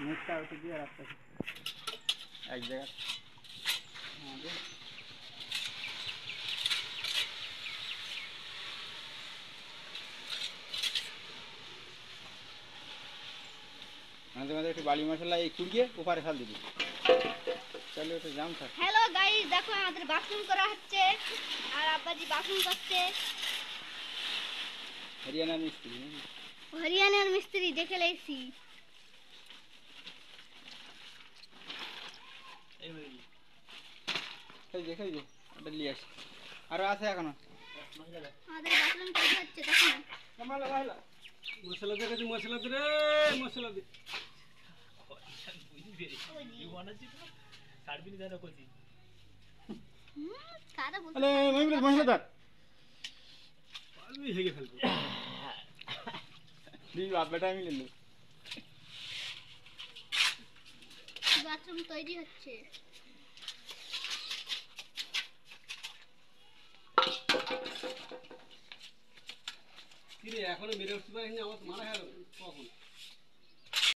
নেটটা ওটা দিয়ে রাখতে এক জায়গা মাঝে মাঝে একটু বালি মশলা এই কুড়িয়ে ওপারে ফেল দিবি চলে ওটা জাম থাক। হ্যালো গাইস, দেখো আমাদের বাথরুম করা হচ্ছে আর আব্বাজি বাথরুম করছে। হরিয়ানার মিস্ত্রি হরিয়ানার মিস্ত্রি দেখে লেছি। এই যে ওটা নিয়ে আসি আরো আছে এখনো। আমাদের বাথরুম তৈরি হচ্ছে দেখো। মশলা দে মশলা দে রে মশলা দে কারা বলছে আরে মহিবুল মশলা দাও আমি হেগে ফেলবো দি বাপ বেটা মিলে লো বাথরুম তৈরি হচ্ছে। কি রে এখনো মেরে উঠতে পারিনি আমার মারা গেল কখন